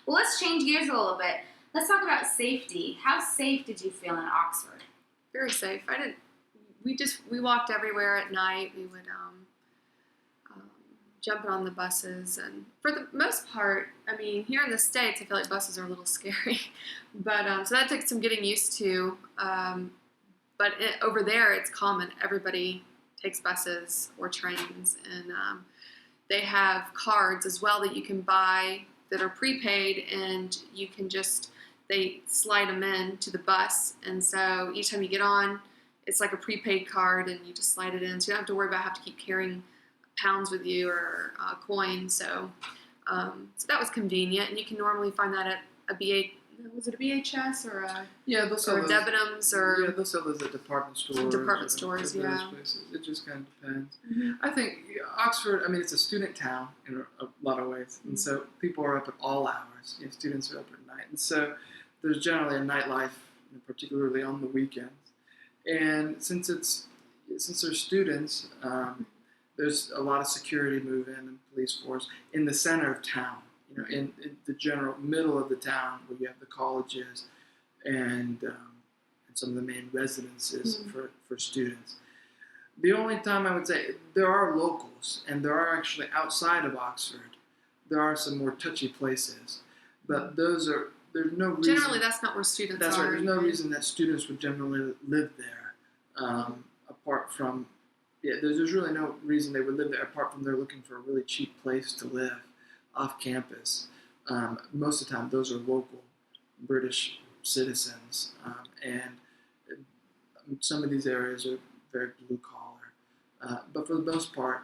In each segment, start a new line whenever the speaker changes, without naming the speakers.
Well, let's change gears a little bit. Let's talk about safety. How safe did you feel in Oxford?
Very safe. I didn't. We walked everywhere at night. We would jump on the buses, and for the most part, I mean, here in the States, I feel like buses are a little scary, but so that took some getting used to. But over there, it's common. Everybody takes buses or trains, and they have cards as well that you can buy that are prepaid, and you can they slide them in to the bus, and so each time you get on, it's like a prepaid card, and you just slide it in, so you don't have to worry about having to keep carrying pounds with you or coins. So that was convenient, and you can normally find that at was it a BHS or a
they'll sell those,
Debenhams or
they'll sell those at department stores.
Yeah.
Places. It just kind of depends.
Mm-hmm.
I think Oxford. I mean, it's a student town in a lot of ways, and so people are up at all hours. Students are up at night, and so there's generally a nightlife, particularly on the weekends. And since there's students, there's a lot of security move in and police force in the center of town. In the general middle of the town where you have the colleges and some of the main residences for students. The only time I would say there are locals, and there are actually outside of Oxford, there are some more touchy places, but there's no reason.
Generally, that's not where students are.
That's right. There's no reason that students would generally live there, apart from, there's really no reason they would live there apart from they're looking for a really cheap place to live off campus. Most of the time, those are local British citizens, and some of these areas are very blue collar. But for the most part,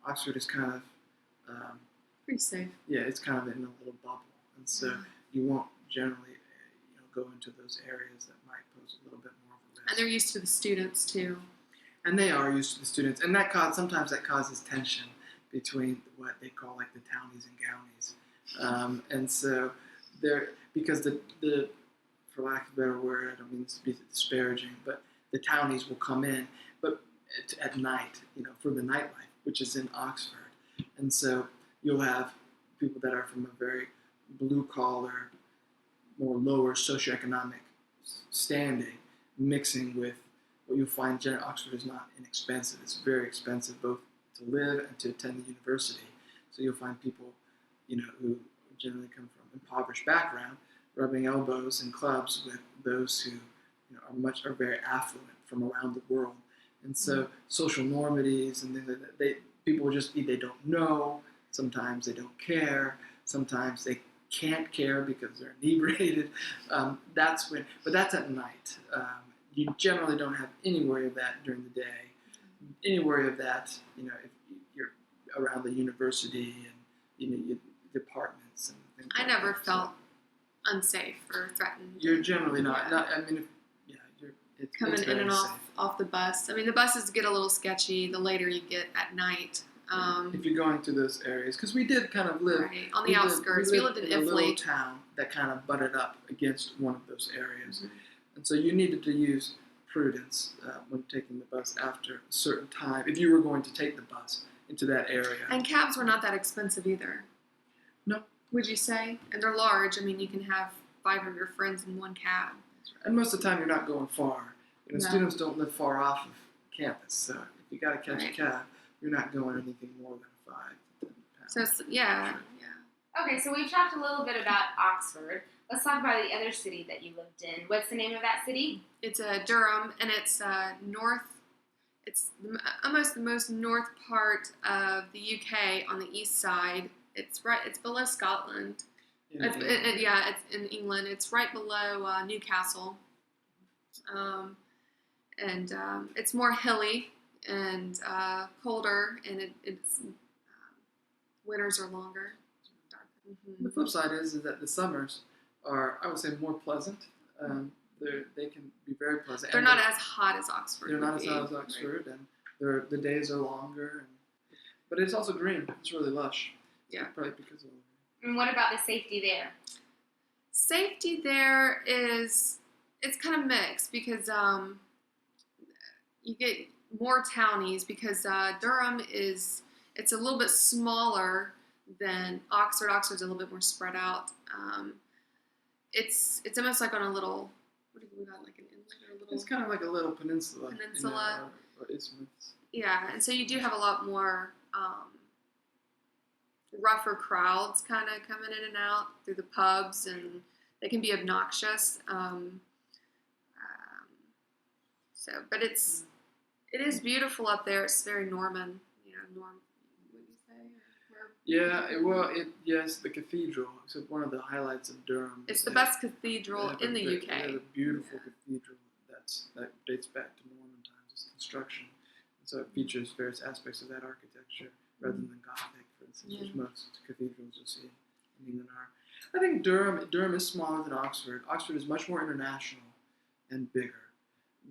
Oxford is kind of
pretty safe.
Yeah, it's kind of in a little bubble, and so you won't generally go into those areas that might pose a little bit more of a risk.
And they're used to the students too.
And they are used to the students, and sometimes that causes tension between what they call like the townies and gownies, and so because the for lack of a better word, I don't mean to be disparaging, but the townies will come in, but at night, for the nightlife, which is in Oxford, and so you'll have people that are from a very blue collar, more lower socioeconomic standing, mixing with what you'll find. Oxford is not inexpensive; it's very expensive both to live and to attend the university. So you'll find people, who generally come from impoverished background, rubbing elbows in clubs with those who, are very affluent from around the world. And so social normities and things like that, people just they don't know. Sometimes they don't care. Sometimes they can't care because they're inebriated. But that's at night. You generally don't have any worry of that during the day. Any worry of that, if you're around the university and departments and things.
I never felt unsafe or threatened.
You're generally not. It's
coming in and
safe.
off the bus. I mean, the buses get a little sketchy the later you get at night.
If you're going to those areas, because we did kind of live
on the outskirts. We lived in
a
Iffley,
little town that kind of butted up against one of those areas, and so you needed to use prudence when taking the bus after a certain time. If you were going to take the bus into that area,
and cabs were not that expensive either.
No,
would you say? And they're large. I mean, you can have 5 of your friends in one cab.
And most of the time, you're not going far. Students don't live far off of campus, so if you got to catch a cab, you're not going anything more than 5 to 10 pounds.
So yeah.
Okay, so we've talked a little bit about Oxford. Let's talk about the other city that you lived in. What's the name of that city?
It's Durham, and it's north. It's almost the most north part of the UK on the east side. It's below Scotland. It's in England. It's right below Newcastle. And it's more hilly and colder, and it's winters are longer.
The flip side is that the summers are, I would say, more pleasant. They can be very pleasant.
They're not as hot as Oxford.
They're not as hot as Oxford, and the days are longer. But it's also green. It's really lush.
Yeah,
probably because of.
And what about the safety there?
Safety there it's kind of mixed because you get more townies because Durham it's a little bit smaller than Oxford. Oxford's a little bit more spread out. It's almost like on a little, what do we got, like an inlet or a little?
It's kind of like a little peninsula.
Peninsula.
Or isthmus.
Yeah, and so you do have a lot more rougher crowds kind of coming in and out through the pubs, and they can be obnoxious. But it is beautiful up there. It's very Norman, Norm. What do you say?
Yes, the cathedral. So one of the highlights of Durham.
It's the best cathedral in the UK.
They have a beautiful cathedral that dates back to Norman times. It's construction, and so it features various aspects of that architecture rather than Gothic, for instance, which most cathedrals you'll see in England are. I think Durham is smaller than Oxford. Oxford is much more international and bigger.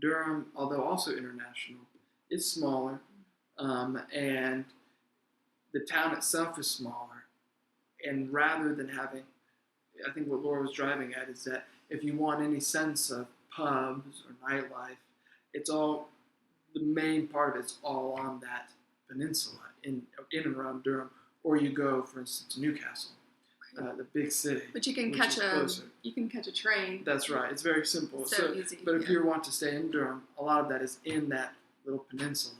Durham, although also international, is smaller, and the town itself is smaller. And rather than having, I think what Laura was driving at is that if you want any sense of pubs or nightlife, the main part of it's all on that peninsula in and around Durham. Or you go, for instance, to Newcastle, the big city.
But you can catch a train.
That's right. It's very simple.
So easy.
But if you want to stay in Durham, a lot of that is in that little peninsula,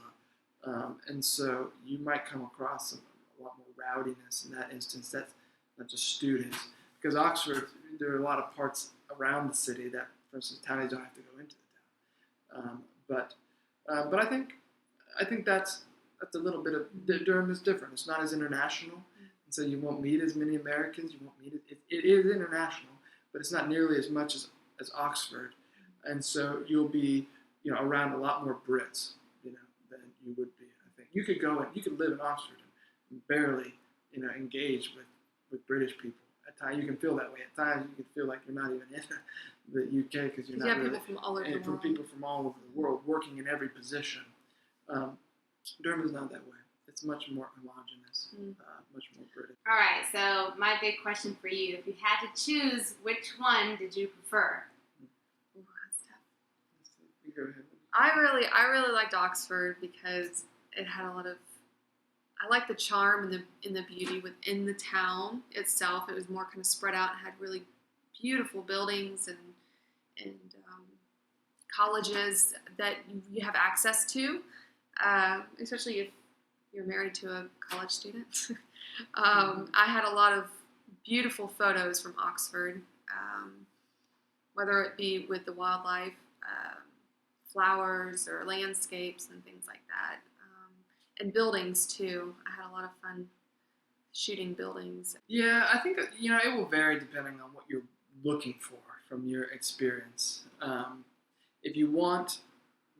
and so you might come across a lot more rowdiness in that instance. That's not just students, because Oxford, there are a lot of parts around the city that, for instance, townies don't have to go into the town. But I think that's a little bit of Durham is different. It's not as international. And so you won't meet as many Americans. You won't meet it is international, but it's not nearly as much as Oxford. And so you'll be, around a lot more Brits, than you would be. I think you could go and you could live in Oxford and barely, engage with British people. At times you can feel that way. At times you can feel like you're not even in the UK because you're not really.
People from all over the world.
From people from all over the world working in every position. Durham is not that way. It's much more homogenous, much more British.
All right, so my big question for you, if you had to choose, which one did you prefer?
Ooh, that's tough.
You go ahead.
I really liked Oxford because it had a lot of, I like the charm and the beauty within the town itself. It was more kind of spread out and had really beautiful buildings and colleges that you have access to, especially if you're married to a college student. I had a lot of beautiful photos from Oxford, whether it be with the wildlife, flowers or landscapes and things like that, and buildings too. I had a lot of fun shooting buildings.
Yeah, I think it will vary depending on what you're looking for from your experience. If you want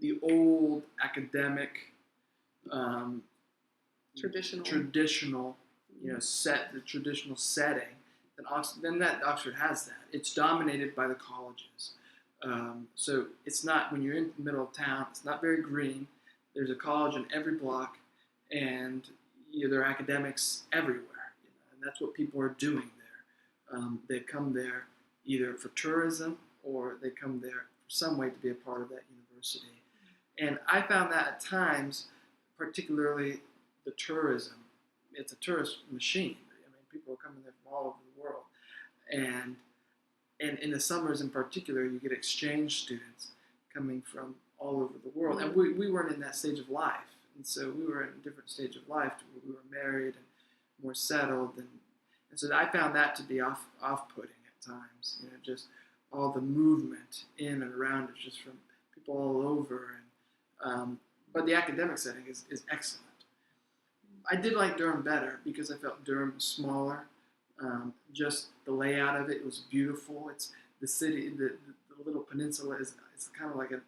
the old academic, traditional, the traditional setting, then Oxford has that. It's dominated by the colleges. So it's not, when you're in the middle of town, it's not very green. There's a college in every block, and there are academics everywhere. And that's what people are doing there. They come there either for tourism or they come there for some way to be a part of that university. And I found that at times, particularly the tourism, it's a tourist machine. I mean, people are coming there from all over the world. And in the summers in particular, you get exchange students coming from all over the world. And we weren't in that stage of life. And so we were in a different stage of life where we were married and more settled. And so I found that to be off-putting at times. Just all the movement in and around it, just from people all over. But the academic setting is excellent. I did like Durham better because I felt Durham was smaller. Just the layout of it was beautiful. It's the city, the little peninsula is kind of like an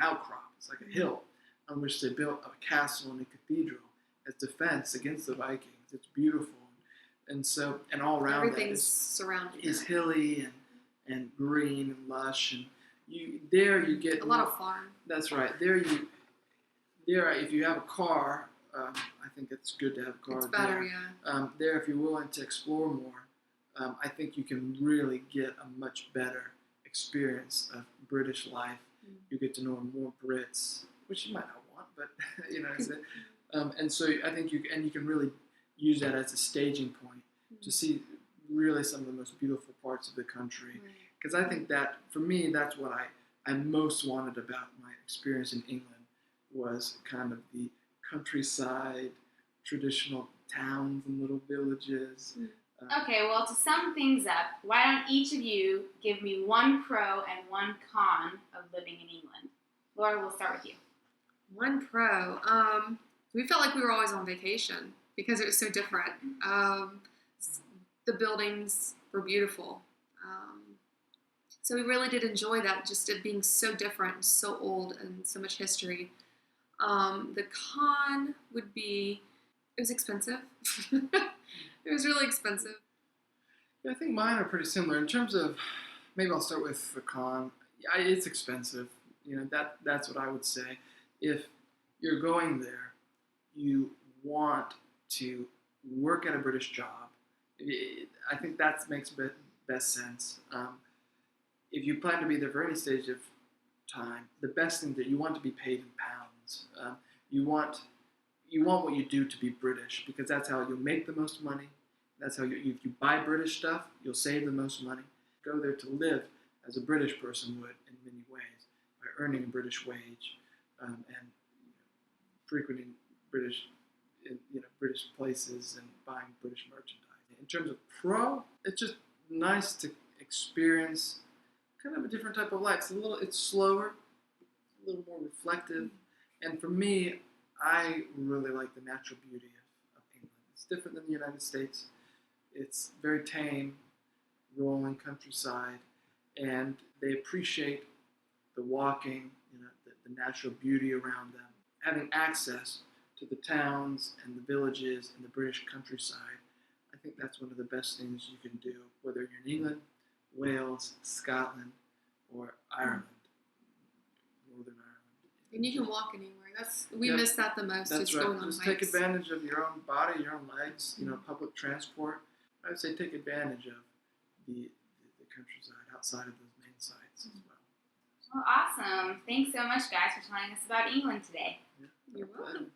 outcrop. It's like a hill on which they built a castle and a cathedral as defense against the Vikings. It's beautiful, and all around
everything's surrounded
is hilly and green and lush, and you get
a lot of farm.
That's right. If you have a car. I think it's good to have a car.
It's better, yeah.
There, if you're willing to explore more, I think you can really get a much better experience of British life. You get to know more Brits, which you might not want, but and so I think you can really use that as a staging point to see really some of the most beautiful parts of the country.
Right.
Because I think that, for me, that's what I most wanted about my experience in England, was kind of the countryside, traditional towns and little villages.
Okay, well, to sum things up, why don't each of you give me one pro and one con of living in England? Laura, we'll start with you.
One pro. We felt like we were always on vacation because it was so different. The buildings were beautiful. So we really did enjoy that, just it being so different, so old, and so much history. The con would be, it was expensive. It was really expensive.
Yeah, I think mine are pretty similar in terms of. Maybe I'll start with the con. Yeah, it's expensive. That's what I would say. If you're going there, you want to work at a British job. I think that makes best sense. If you plan to be there for any stage of time, the best thing that you want to be paid in pounds. You want what you do to be British, because that's how you'll make the most money. That's how if you buy British stuff, you'll save the most money. Go there to live as a British person would in many ways, by earning a British wage and frequenting British places and buying British merchandise. In terms of pro, it's just nice to experience kind of a different type of life. It's slower, a little more reflective, and for me, I really like the natural beauty of England. It's different than the United States. It's very tame, rolling countryside, and they appreciate the walking, the natural beauty around them. Having access to the towns and the villages and the British countryside, I think that's one of the best things you can do, whether you're in England, Wales, Scotland, or Ireland, Northern Ireland.
And you can walk anywhere. We miss that the most.
That's
is
right.
going on
Just
hikes.
take advantage of your own body, your own legs, public transport. I would say take advantage of the countryside outside of those main sites as well.
Well, awesome. Thanks so much, guys, for telling us about England today.
Yeah,
You're welcome.